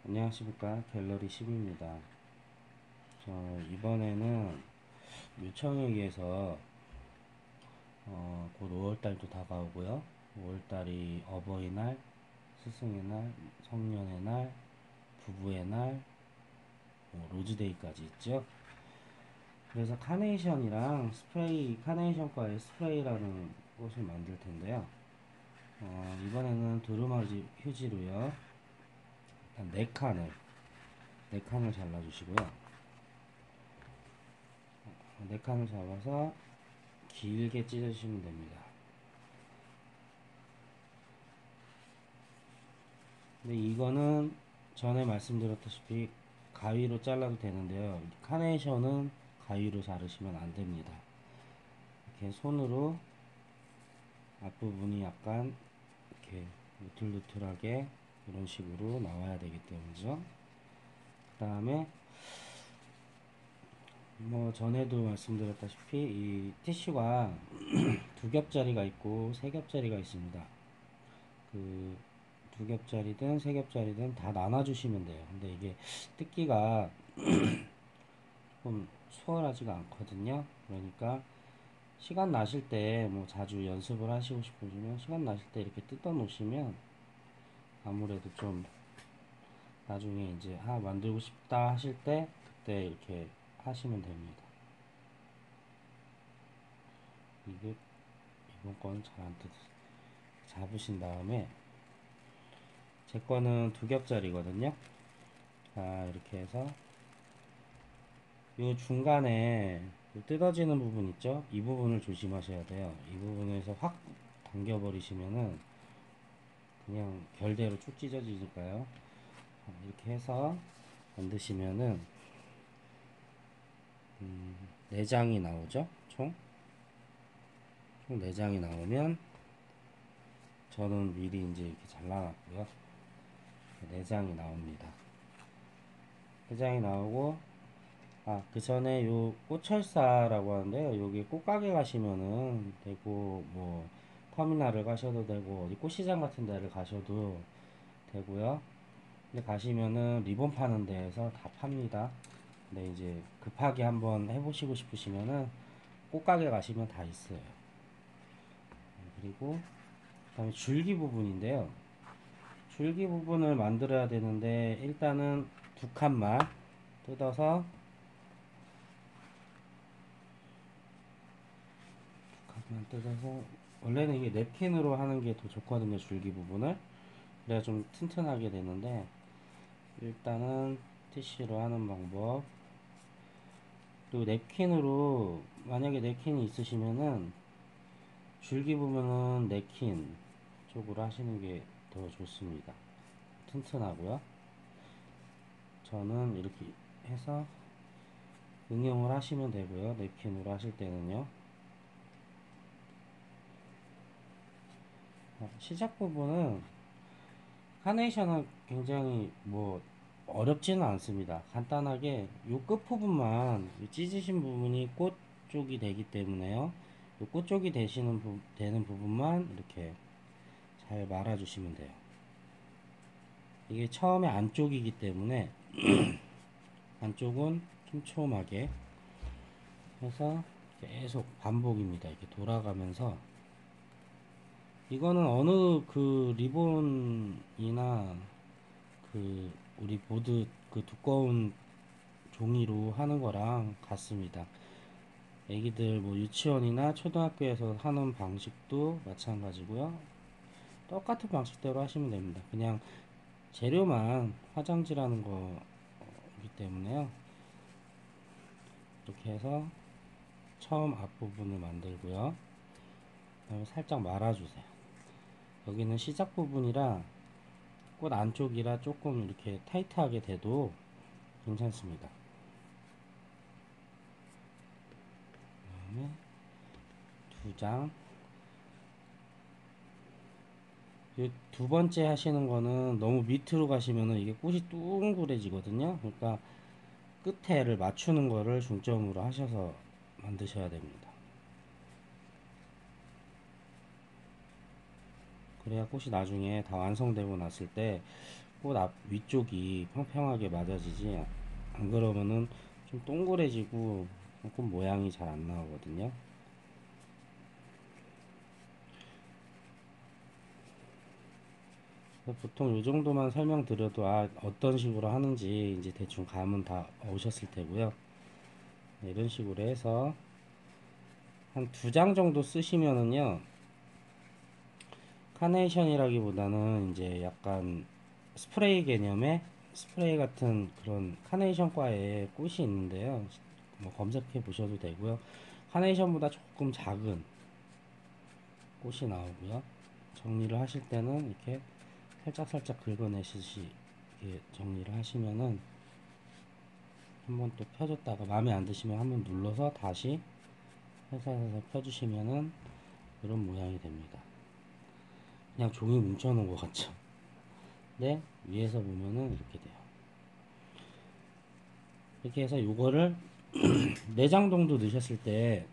안녕하십니까, 갤러리 10입니다. 이번에는 요청에 의해서 곧 5월달도 다가오고요. 5월달이 어버이날, 스승의 날, 성년의 날, 부부의 날, 로즈데이까지 있죠. 그래서 카네이션이랑 스프레이, 카네이션과의 스프레이라는 꽃을 만들 텐데요. 이번에는 두루마기 휴지로요. 일단 4칸을 잘라주시고요. 4칸을 잡아서 길게 찢어주시면 됩니다. 근데 이거는 전에 말씀드렸다시피 가위로 잘라도 되는데요. 카네이션은 가위로 자르시면 안 됩니다. 이렇게 손으로 앞부분이 약간 이렇게 누틀누틀하게 이런 식으로 나와야 되기 때문이죠. 그 다음에 뭐 전에도 말씀드렸다시피 이 티슈가 2겹짜리가 있고 3겹짜리가 있습니다. 그 2겹짜리든 3겹짜리든 다 나눠주시면 돼요. 근데 이게 뜯기가 조금 수월하지가 않거든요. 그러니까 시간 나실 때 뭐 자주 연습을 하시고 싶으시면 시간 나실 때 이렇게 뜯어 놓으시면 아무래도 좀 나중에 이제 만들고 싶다 하실 때 그때 이렇게 하시면 됩니다. 이게 이번 거는 잘 안 뜯어 잡으신 다음에 제 거는 2겹짜리거든요. 자, 이렇게 해서 이 중간에 뜯어지는 부분 있죠? 이 부분을 조심하셔야 돼요. 이 부분에서 확 당겨버리시면은 그냥 결대로 쭉 찢어지니까요. 이렇게 해서 만드시면은 4장이 나오죠? 총 4장이 나오면 저는 미리 이제 이렇게 잘라놨고요. 4장이 나옵니다. 4장이 나오고 그 전에 요 꽃철사라고 하는데요. 여기 꽃가게 가시면은 되고 뭐 터미널을 가셔도 되고 어디 꽃시장 같은 데를 가셔도 되고요. 근데 가시면은 리본 파는 데에서 다 팝니다. 근데 이제 급하게 한번 해보시고 싶으시면은 꽃가게 가시면 다 있어요. 그리고 그다음에 줄기 부분인데요. 줄기 부분을 만들어야 되는데 일단은 2칸만 뜯어서 원래는 이게 냅킨으로 하는 게 더 좋거든요. 줄기 부분을 그래야 좀 튼튼하게 되는데 일단은 티슈로 하는 방법. 그리고 냅킨으로 만약에 냅킨이 있으시면은 줄기 부분은 냅킨 쪽으로 하시는 게 더 좋습니다. 튼튼하고요. 저는 이렇게 해서 응용을 하시면 되고요. 냅킨으로 하실 때는요. 시작 부분은 카네이션은 굉장히 뭐 어렵지는 않습니다. 간단하게 요 끝 부분만 찢으신 부분이 꽃 쪽이 되기 때문에요. 요 꽃 쪽이 되는 부분만 이렇게 잘 말아주시면 돼요. 이게 처음에 안쪽이기 때문에 안쪽은 촘촘하게 해서 계속 반복입니다. 이렇게 돌아가면서 이거는 어느 그 리본이나 그 우리 보드 그 두꺼운 종이로 하는 거랑 같습니다. 애기들 뭐 유치원이나 초등학교에서 하는 방식도 마찬가지고요. 똑같은 방식대로 하시면 됩니다. 그냥 재료만 화장지라는 거기 때문에요. 이렇게 해서 처음 앞부분을 만들고요. 그다음에 살짝 말아주세요. 여기는 시작 부분이라 꽃 안쪽이라 조금 이렇게 타이트하게 돼도 괜찮습니다. 그다음에 2장. 두 번째 하시는 거는 너무 밑으로 가시면은 이게 꽃이 둥그레지거든요. 그러니까 끝에를 맞추는 거를 중점으로 하셔서 만드셔야 됩니다. 그래야 꽃이 나중에 다 완성되고 났을 때 꽃 앞 위쪽이 평평하게 맞아지지, 안 그러면은 좀 동그래지고 꽃 모양이 잘 안 나오거든요. 보통 이 정도만 설명드려도 어떤 식으로 하는지 이제 대충 감은 다 오셨을 테고요. 네, 이런 식으로 해서 한 2장 정도 쓰시면은요, 카네이션이라기보다는 이제 약간 스프레이 개념의, 스프레이 같은 그런 카네이션과의 꽃이 있는데요. 뭐 검색해 보셔도 되고요. 카네이션보다 조금 작은 꽃이 나오고요. 정리를 하실 때는 이렇게 살짝 긁어내시듯이 이렇게 정리를 하시면은, 한번 또 펴줬다가 마음에 안 드시면 한번 눌러서 다시 살살 펴주시면은 이런 모양이 됩니다. 그냥 종이 뭉쳐놓은 것 같죠? 네, 위에서 보면은 이렇게 돼요. 이렇게 해서 요거를 4장 정도 넣으셨을 때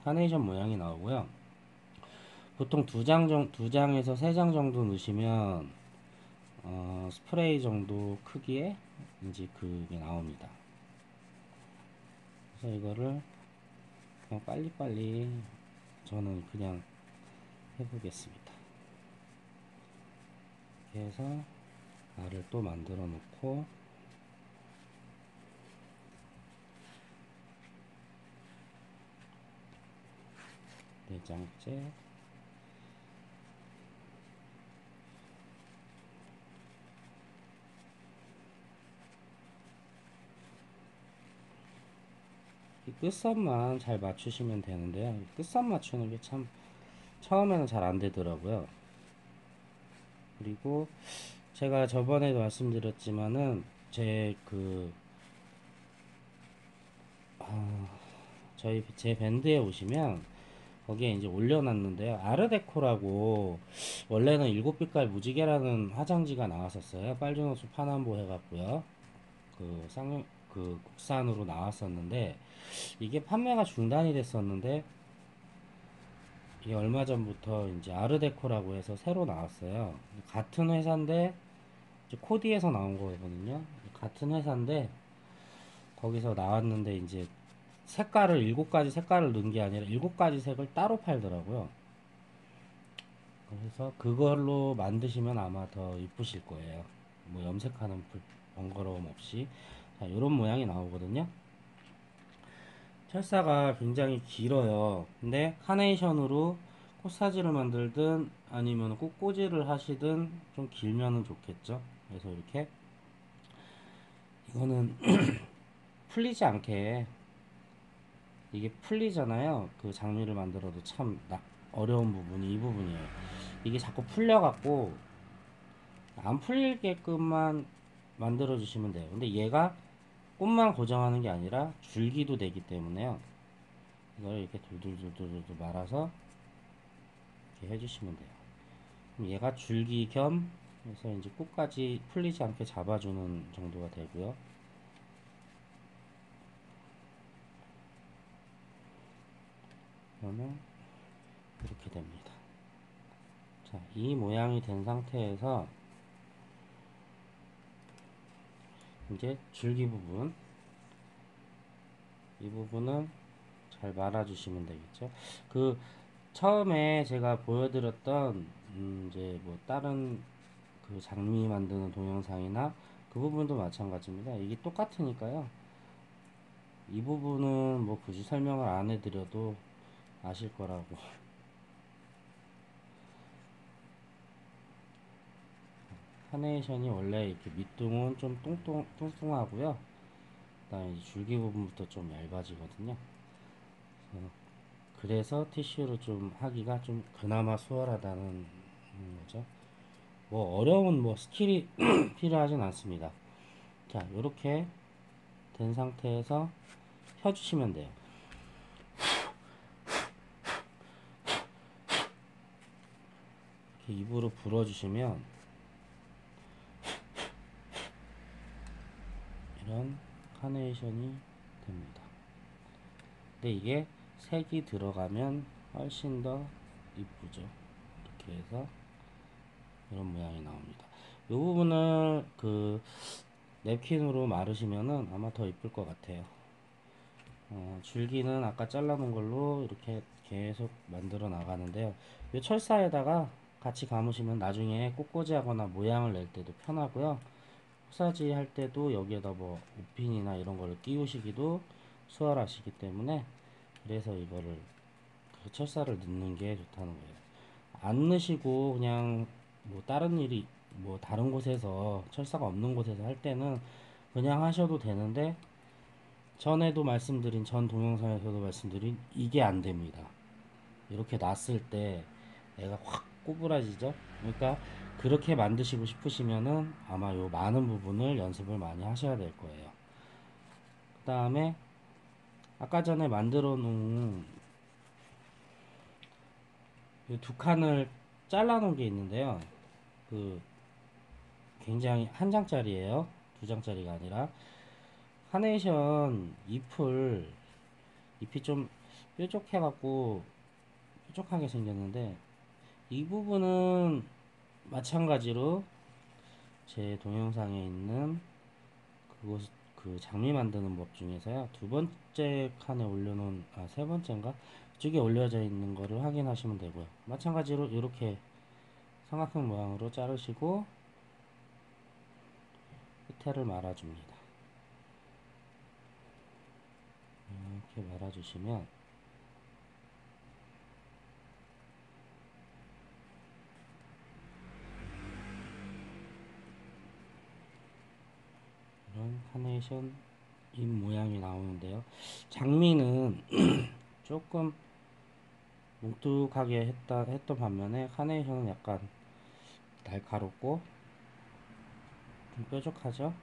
카네이션 모양이 나오고요. 보통 2장에서 3장 정도 넣으시면 스프레이 정도 크기의 이제 그게 나옵니다. 그래서 이거를 그냥 빨리빨리 저는 그냥 해보겠습니다. 이렇게 해서 알을 또 만들어 놓고, 4장째 이 끝선만 잘 맞추시면 되는데요. 끝선 맞추는 게 참 처음에는 잘 안 되더라고요. 그리고 제가 저번에도 말씀드렸지만은 제그 제 밴드에 오시면 거기에 이제 올려놨는데요. 아르데코라고, 원래는 7빛깔 무지개라는 화장지가 나왔었어요. 빨주노초 파남보 해갖고요. 그 쌍, 그 국산으로 나왔었는데, 이게 판매가 중단이 됐었는데, 이게 얼마 전부터 이제 아르데코라고 해서 새로 나왔어요. 같은 회사인데, 이제 코디에서 나온 거거든요. 같은 회사인데, 거기서 나왔는데, 이제 색깔을 7가지 색깔을 넣은 게 아니라 7가지 색을 따로 팔더라고요. 그래서 그걸로 만드시면 아마 더 이쁘실 거예요. 뭐 염색하는 번거로움 없이. 자, 이런 모양이 나오거든요. 철사가 굉장히 길어요. 근데 카네이션으로 꽃사지를 만들든 아니면 꽃꽂이를 하시든 좀 길면은 좋겠죠. 그래서 이렇게, 이거는 풀리지 않게, 이게 풀리잖아요. 그 장미를 만들어도 참 어려운 부분이 이 부분이에요. 이게 자꾸 풀려갖고 안 풀리게끔만 만들어 주시면 돼요. 근데 얘가 꽃만 고정하는 게 아니라 줄기도 되기 때문에요. 이걸 이렇게 돌돌돌돌 말아서 이렇게 해주시면 돼요. 그럼 얘가 줄기 겸 해서 이제 꽃까지 풀리지 않게 잡아주는 정도가 되고요. 그러면 이렇게 됩니다. 자, 이 모양이 된 상태에서 이제 줄기 부분, 이 부분은 잘 말아주시면 되겠죠. 그 처음에 제가 보여드렸던 이제 뭐 다른 그 장미 만드는 동영상이나 그 부분도 마찬가지입니다. 이게 똑같으니까요. 이 부분은 뭐 굳이 설명을 안 해드려도 아실 거라고. 카네이션이 원래 이렇게 밑둥은 좀 뚱뚱하고요. 그다음에 줄기 부분부터 좀 얇아지거든요. 그래서 티슈로 좀 하기가 좀 그나마 수월하다는 거죠. 뭐 어려운 뭐 스킬이 필요하진 않습니다. 자, 이렇게 된 상태에서 펴주시면 돼요. 이렇게 입으로 불어주시면 이런 카네이션이 됩니다. 근데 이게 색이 들어가면 훨씬 더 이쁘죠. 이렇게 해서 이런 모양이 나옵니다. 이 부분을 그 냅킨으로 마르시면은 아마 더 이쁠 것 같아요. 줄기는 아까 잘라놓은 걸로 이렇게 계속 만들어 나가는데요. 이 철사에다가 같이 감으시면 나중에 꽃꽂이 하거나 모양을 낼 때도 편하고요. 후사지 할 때도 여기에다 뭐 옷핀이나 이런 거를 끼우시기도 수월하시기 때문에, 그래서 이거를 그 철사를 넣는 게 좋다는 거예요. 안 넣으시고 그냥 뭐 다른 일이 뭐 다른 곳에서 철사가 없는 곳에서 할 때는 그냥 하셔도 되는데, 전에도 말씀드린 전 동영상에서도 말씀드린 이게 안 됩니다. 이렇게 놨을 때 애가 확 꼬부라지죠. 그러니까 그렇게 만드시고 싶으시면은 아마 요 많은 부분을 연습을 많이 하셔야 될 거예요. 그 다음에 아까 전에 만들어 놓은 두 칸을 잘라 놓은 게 있는데요. 그 굉장히 한 장짜리예요. 두 장짜리가 아니라 카네이션 잎이 좀 뾰족해 갖고 뾰족하게 생겼는데, 이 부분은 마찬가지로 제 동영상에 있는 그곳 그 장미 만드는 법 중에서요, 두 번째 칸에 올려놓은, 세 번째인가, 이쪽에 올려져 있는 거를 확인하시면 되고요. 마찬가지로 이렇게 삼각형 모양으로 자르시고 끝에를 말아줍니다. 이렇게 말아주시면 이런 카네이션 잎 모양이 나오는데요. 장미는 조금 뭉툭하게 했던 반면에 카네이션은 약간 날카롭고 좀 뾰족하죠.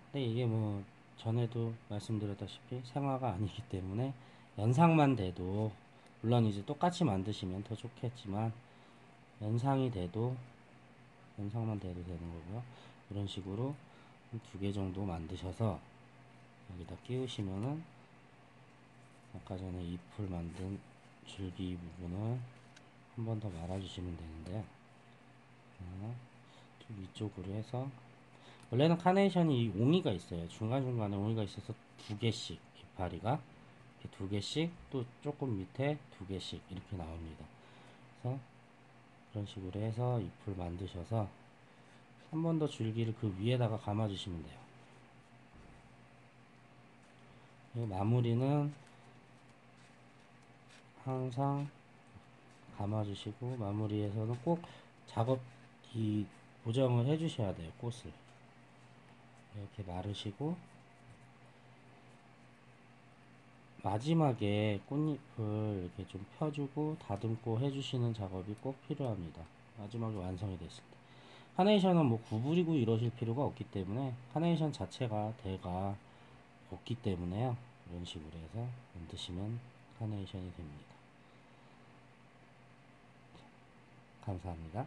근데 이게 뭐 전에도 말씀드렸다시피 생화가 아니기 때문에 연상만 돼도, 물론 이제 똑같이 만드시면 더 좋겠지만 연상이 돼도, 연상만 돼도 되는 거고요. 이런 식으로 두 개 정도 만드셔서 여기다 끼우시면은 아까 전에 잎을 만든 줄기 부분을 한 번 더 말아주시면 되는데요. 좀 위쪽으로 해서, 원래는 카네이션이 옹이가 있어요. 중간중간에 옹이가 있어서 두 개씩 이파리가 이렇게 두 개씩, 또 조금 밑에 두 개씩 이렇게 나옵니다. 그래서 그런 식으로 해서 잎을 만드셔서 한 번 더 줄기를 그 위에다가 감아주시면 돼요. 마무리는 항상 감아주시고, 마무리에서는 꼭 작업 이 보정을 해주셔야 돼요. 꽃을 이렇게 마르시고 마지막에 꽃잎을 이렇게 좀 펴주고 다듬고 해주시는 작업이 꼭 필요합니다. 마지막에 완성이 됐을 때. 카네이션은 뭐 구부리고 이러실 필요가 없기 때문에, 카네이션 자체가 대가 없기 때문에요. 이런 식으로 해서 만드시면 카네이션이 됩니다. 감사합니다.